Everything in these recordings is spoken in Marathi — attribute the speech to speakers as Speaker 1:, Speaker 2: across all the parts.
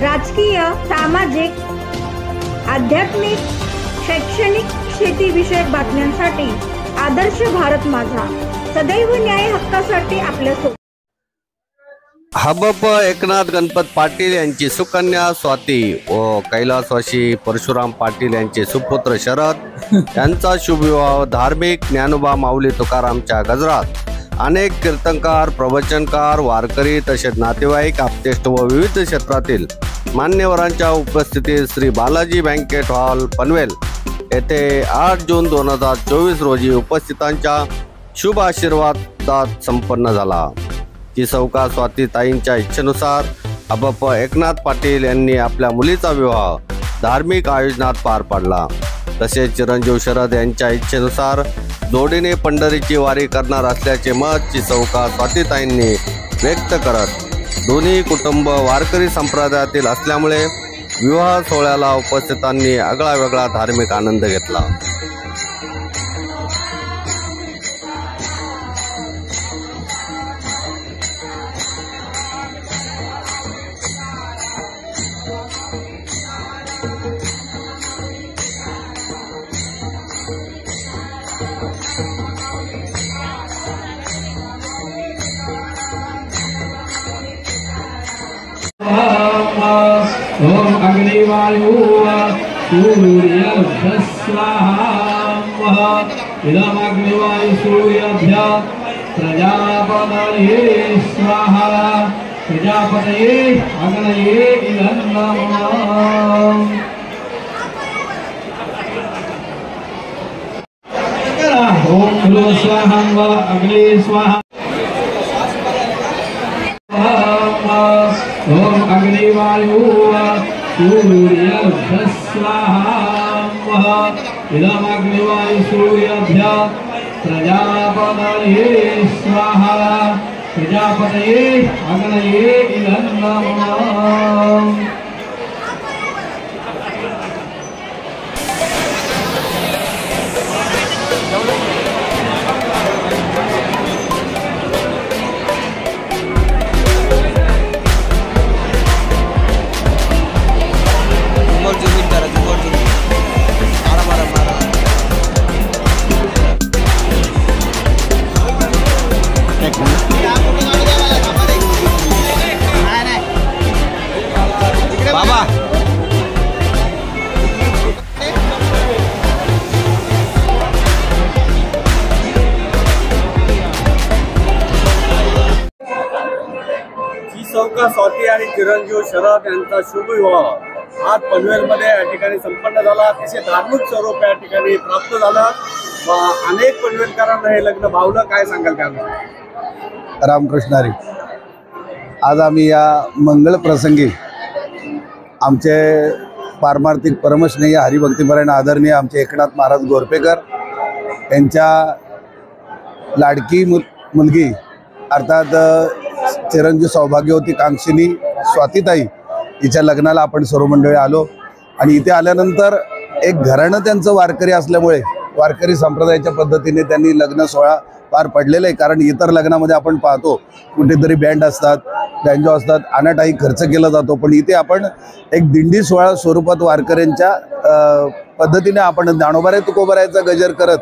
Speaker 1: राजकीय, सामाजिक, आध्यात्मिक, शैक्षणिक, शेतीविषयक बातम्यांसाठी आदर्श भारत माझा सदैव न्याय हक्कासाठी आपल्यासोबत।
Speaker 2: हबप एकनाथ गणपत पाटील यांची सुकन्या स्वाती व कैलासवासी परशुराम पाटील यांचे सुपुत्र शरद यांचा शुभविवाह धार्मिक ज्ञानोबा माऊली तुकारामच्या गजरात अनेक कीर्तनकार, प्रवचनकार, वारकरी तसेच नातेवाईक, आप्तेष्ट व विविध क्षेत्रातील मान्यवरांच्या उपस्थितीत श्री बालाजी बँकेट हॉल पनवेल येथे 8 जून 2024 रोजी उपस्थितांच्या शुभ आशीर्वादात संपन्न झाला। की सौका स्वातीताईंच्या इच्छेनुसार हबप एकनाथ पाटील यांनी आपल्या मुलीचा विवाह धार्मिक आयोजनात पार पाडला। तसेच चिरंजीव शरद यांच्या इच्छेनुसार जोडीने पंढरीची वारी करणार असल्याचे मत की सौका स्वातीताईंनी व्यक्त करत दोन्ही कुटुंब वारकरी संप्रदायातील असल्यामुळे विवाह सोहळ्याला उपस्थितांनी आगळा वेगळा धार्मिक आनंद घेतला।
Speaker 3: ओम अग्निवायु सूर्य स्वाहा इदम अग्निवायु सूर्यभ्य प्रजापतये स्वाहा प्रजापतये अग्नये नमः। ओम भूर्भुवः स्वाहा अग्नि स्वाहा ओम अग्निवायु सूर्य स्वाहा इदम अग्निवायु सूर्यभ्य प्रजापतये स्वाहा प्रजापतये अग्नये नमः।
Speaker 2: सौका स्वाती आणि चिरंजीव शरद यांचा शुभविवाह आज पनवेलमध्ये या ठिकाणी संपन्न झाला। अतिशय धार्मिक स्वरूप या ठिकाणी प्राप्त झालं व अनेक पनवेलकरांना हे लग्न भावलं। काय सांगाल त्यामुळे?
Speaker 4: रामकृष्ण हरी। आज आम्ही या मंगल प्रसंगी आमचे पारमार्थिक परमस्नेही हरिभक्तीपरायण आदरणीय आमचे एकनाथ महाराज गोरपेकर यांच्या लाडकी मुलगी अर्थात चिरंजीव सौभाग्यवती कांक्षिणी स्वातीताई हिच्या लग्नाला आपण सर्व मंडळी आलो आणि इथे आल्यानंतर एक घराणं त्यांचं वारकरी असल्यामुळे वारकरी संप्रदायाच्या पद्धतीने त्यांनी लग्न सोहळा पार पडलेला आहे। कारण इतर लग्नामध्ये आपण पाहतो कुठेतरी बँड असतात, बँजो असतात, अनाटाही खर्च केला जातो, पण इथे आपण एक दिंडी सोहळा स्वरूपात वारकऱ्यांच्या पद्धतीने आपण ज्ञानोबा तुकोबारायचा गजर करत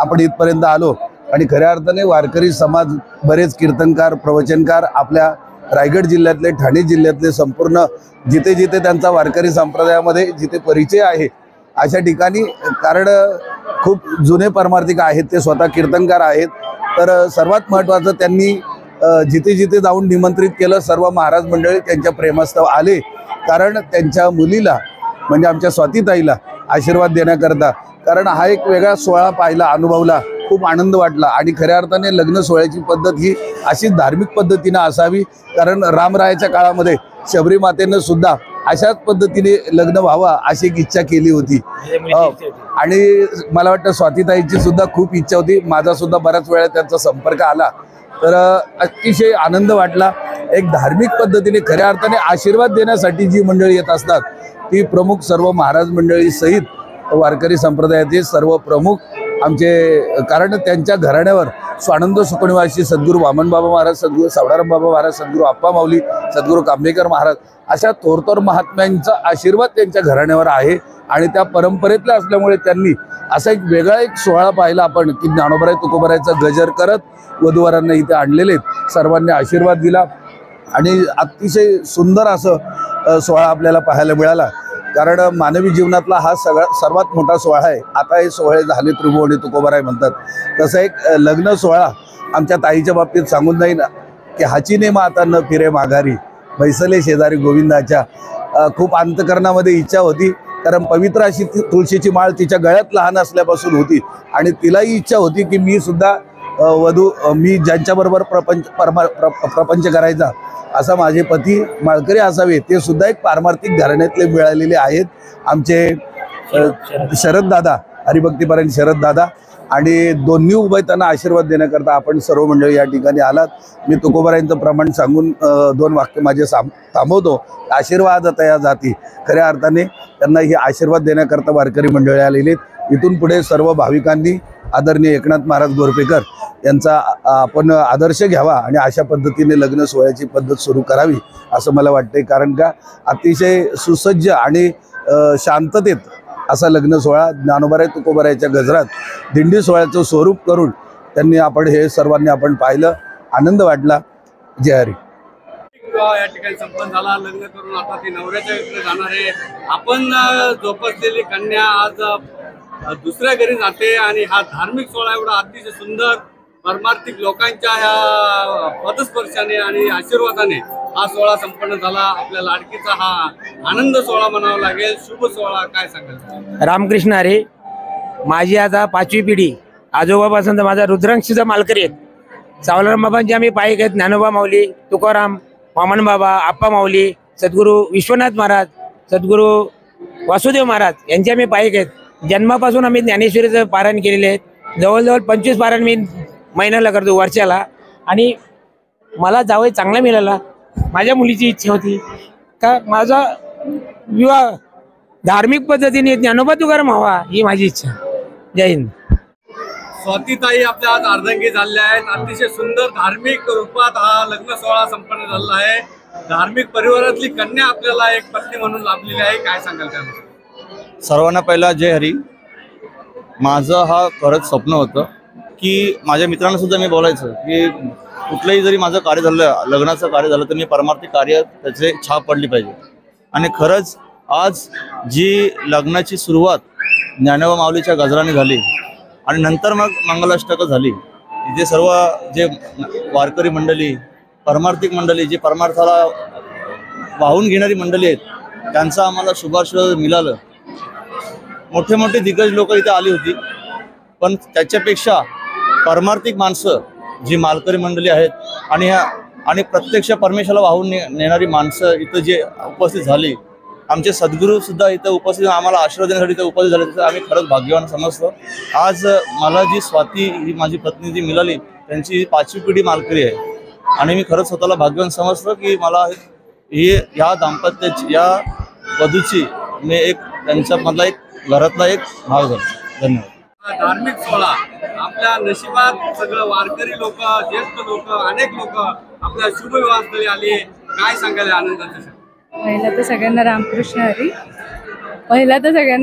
Speaker 4: आपण इथपर्यंत आलो। आणि खऱ्या अर्थाने वारकरी समाज बरेच कीर्तनकार, प्रवचनकार आपल्या रायगड जिल्ह्यातले, ठाणे जिल्ह्यातले संपूर्ण जिथे जिथे त्यांचा वारकरी संप्रदायामध्ये जिथे परिचय आहे अशा ठिकाणी, कारण खूप जुने परमार्थिक आहेत, ते स्वतः कीर्तनकार आहेत। तर सर्वात महत्त्वाचं त्यांनी जिथे जिथे जाऊन निमंत्रित केलं, सर्व महाराज मंडळी त्यांच्या प्रेमस्थव आले, कारण त्यांच्या मुलीला म्हणजे आमच्या स्वातीताईला आशीर्वाद देण्याकरता। कारण हा एक वेगळा सोहळा पाहिला, अनुभवला, खूप आनंद वाटला। आणि खऱ्या अर्थाने लग्न सोहळ्याची पद्धत ही अशी धार्मिक पद्धतीने असावी, कारण रामरायाच्या काळामध्ये शबरी मातेनं सुद्धा अशाच पद्धतीने लग्न व्हावा अशी एक इच्छा केली होती आणि मला वाटतं स्वातीताईंची सुद्धा खूप इच्छा होती। माझा सुद्धा बऱ्याच वेळा त्यांचा संपर्क आला, तर अतिशय आनंद वाटला। एक धार्मिक पद्धतीने खऱ्या अर्थाने आशीर्वाद देण्यासाठी जी मंडळी येत असतात ती प्रमुख सर्व महाराज मंडळी सहित वारकरी संप्रदायातील सर्व प्रमुख आमचे, कारण त्यांच्या घराण्यावर स्वानंद सुखनिवासी सद्गुरू वामन बाबा महाराज, सद्गुरू सावळाराम बाबा महाराज, सद्गुरू आप्पा माऊली, सद्गुरू कांबेकर महाराज अशा थोरथोर महात्म्यांचा आशीर्वाद त्यांच्या घराण्यावर आहे आणि त्या परंपरेतल्या असल्यामुळे त्यांनी असा एक वेगळा एक सोहळा पाहिला आपण की ज्ञानोबराय तुकोबरायचा गजर करत वधूवरांना इथे आणलेले, सर्वांनी आशीर्वाद दिला आणि अतिशय सुंदर असं सोहळा आपल्याला पाहायला मिळाला. कारण मानवी जीवनातला हा सर्वात मोठा सोहळा आहे. आता हे सोहळे झाले त्रिभुवनी तुकोबराय म्हणतात, तसं एक लग्न सोहळा आमच्या ताईच्या बाबतीत सांगून जाईन की हाची नेमा आता न फिरे माघारी, बैसले शेजारी गोविंदाच्या. खूप अंतकरणामध्ये इच्छा होती, कारण पवित्र अशी तुळशीची माळ तिच्या गळ्यात लहान असल्यापासून होती आणि तिलाही इच्छा होती की मी सुद्धा मी ज्यांच्याबरोबर प्रपंच करायचा असा माझे पती माळकरी असावे, ते सुद्धा एक पारमार्थिक घराण्यातले मिळालेले आहेत आमचे शरद दादा, हरिभक्तीपरायण शरद दादा. आणि दोन्ही उभयतांना आशीर्वाद देण्याकरता आपण सर्व मंडळी या ठिकाणी आलात. मी तुकोबरायांचं प्रमाण सांगून 2 वाक्य माझे थांबवतो. आशीर्वाद तया जाती, खऱ्या अर्थाने त्यांना ही आशीर्वाद देण्याकरता वारकरी मंडळी आलेली आहेत. इथून पुढे सर्व भाविकांनी आदरणीय एकनाथ महाराज गोरपेकर यांचा आपण आदर्श घ्यावा आणि अशा पद्धतीने लग्न सोहळ्याची पद्धत सुरू करावी असं मला वाटते. कारण का अतिशय सुसज्ज आणि शांततेत असा लग्न सोहळा ज्ञानोबराय तुकोबरायच्या गजरात दिंडी सोहळ्याचं स्वरूप करून त्यांनी आपण हे सर्वांनी आपण पाहिलं, आनंद वाटला. जय हरी.
Speaker 5: या ठिकाणी संपन्न झाला. लग्न करून आता ती नवऱ्याच्या घरी जाणार आहे. आपण जोपासलेली कन्या आज दुसऱ्या घरी जाते आणि हा धार्मिक सोहळा एवढा अतिशय सुंदर परमार्थिक लोकांच्या ह्या पदस्पर्शाने आणि आशीर्वादाने हा सोहळा संपन्न झाला. आपल्या लाडकीचा हा आनंद सोहळा म्हणावा लागेल, शुभ सोहळा. काय सांगाल?
Speaker 6: रामकृष्ण हरी. माझी आता 5वी पिढी. आजोबापासून माझा रुद्रांशीचा मालकरी आहेत. सावळाराम बाबांचे आम्ही पायक आहेत. ज्ञानोबा माऊली, तुकाराम, वामन बाबा, आप्पा माऊली, सद्गुरू विश्वनाथ महाराज, सद्गुरू वासुदेव महाराज यांचे आम्ही पायक आहेत. जन्मापासून आम्ही ज्ञानेश्वरीचं पारायण केलेले आहेत. जवळजवळ 25 पारायण मी महिन्याला करतो, वर्षाला. आणि मला जावई चांगला मिळाला. माझ्या मुलीची इच्छा होती का माझा विवाह धार्मिक पद्धतीने ज्ञानोबा तुकाराम व्हावा, ही माझी इच्छा. जय हिंद.
Speaker 5: स्वातीताई आपल्या आज अर्धांगी झालेल्या आहेत. अतिशय सुंदर धार्मिक रूपात हा लग्न सोहळा संपन्न झालेला आहे. धार्मिक परिवारातली कन्या आपल्याला एक पत्नी म्हणून लाभलेली आहे. काय सांगाल त्यानुसार?
Speaker 7: सर्वांना पहिला जय हरी. माझं हा खरंच स्वप्न होतं की माझ्या मित्रांना सुद्धा मी बोलायचं की कुठलंही जरी माझं कार्य झालं, लग्नाचं कार्य झालं, तर मी परमार्थिक कार्य त्याचे छाप पडली पाहिजे. आणि खरंच आज जी लग्नाची सुरुवात ज्ञानोबा माऊलीच्या गजराने झाली आणि नंतर मग मंगलाष्टकं झाली. इथे सर्व जे वारकरी मंडळी, परमार्थिक मंडळी, जी परमार्थाला वाहून घेणारी मंडळी आहेत, त्यांचा आम्हाला शुभाशीर्वाद मिळालं. मोठे मोठे दिग्गज लोक इथे आली होती, पण त्याच्यापेक्षा परमार्थिक माणसं जी मालकरी मंडळी आहेत आणि प्रत्यक्ष परमेश्वराला वाहून नेणारी माणसं इथं जे उपस्थित झाली, आमचे सद्गुरू सुद्धा इथं उपस्थित आम्हाला आशीर्वाद देण्यासाठी इथं उपस्थित झाले, तर आम्ही खरंच भाग्यवान समजतो. आज मला जी स्वाती ही माझी पत्नी जी मिळाली, त्यांची 5वी पिढी मालकरी आहे आणि मी खरंच स्वतःला भाग्यवान समजतो की मला ह्या दाम्पत्याची, या वधूची मी एक त्यांच्यामधला एक घरातला एक भाग झाला. धन्यवाद.
Speaker 5: धार्मिक सोहळा आपल्या नशिबात सगळं वारकरी लोक, ज्येष्ठ लोक, अनेक लोक आपल्या शुभ विवाहस्थळी आले. काय सांगायला आनंदाचं?
Speaker 8: पहिला तर सगळ्यांना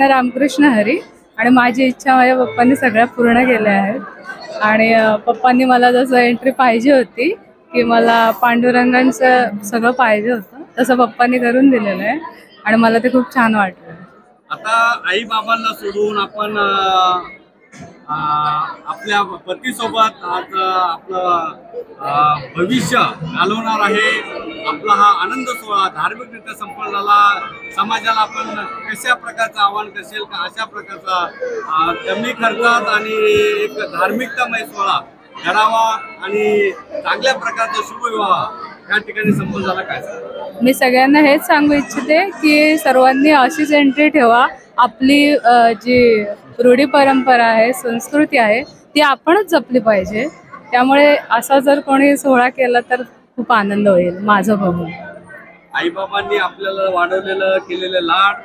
Speaker 8: रामकृष्ण हरी. आणि माझी इच्छा माझ्या पप्पांनी सगळ्या पूर्ण केल्या आहेत. आणि पप्पांनी मला जसं एंट्री पाहिजे होती की मला पांडुरंगांचं सगळं पाहिजे होतं, तसं पप्पांनी करून दिलेलं आहे आणि मला ते खूप छान वाटलं.
Speaker 5: आता आई बाबांना सोडून आपण आपल्या पतीसोबत आज आपलं भविष्य घालवणार आहे. आपला हा आनंद सोहळा धार्मिकरित्या संपन्न झाला. समाजाला आपण कशा प्रकारचं आव्हान करशील का अशा प्रकारचा कमी खर्चात आणि एक धार्मिकतामय सोहळा करावा आणि चांगल्या प्रकारचा शुभविवाह या ठिकाणी संपन्न झाला. काय
Speaker 8: मी सगळ्यांना हेच सांगू इच्छिते की सर्वांनी अशीच एंट्री ठेवा. आपली जी रूढी परंपरा आहे, संस्कृती आहे, ती आपणच जपली पाहिजे. त्यामुळे असा जर कोणी सोहळा केला तर खूप आनंद होईल माझं बघून.
Speaker 5: आईबाबांनी आपल्याला वाढवलेलं, केलेलं लाड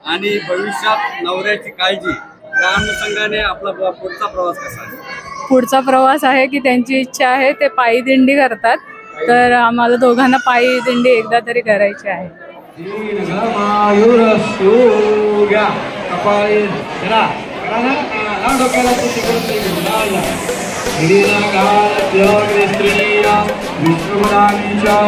Speaker 5: आणि भविष्यात नवऱ्याची काळजी, त्या अनुषंगाने आपला पुढचा प्रवास कसा आहे?
Speaker 8: पुढचा प्रवास आहे की त्यांची इच्छा आहे ते पायी दिंडी करतात, तर आम्हाला दोघांना पायी दिंडी एकदा तरी करायची आहे.
Speaker 3: दीर्घमायुरस्तु घ्या कपाळी जरा डोक्याला स्त्रिया विष्णुराणीच्या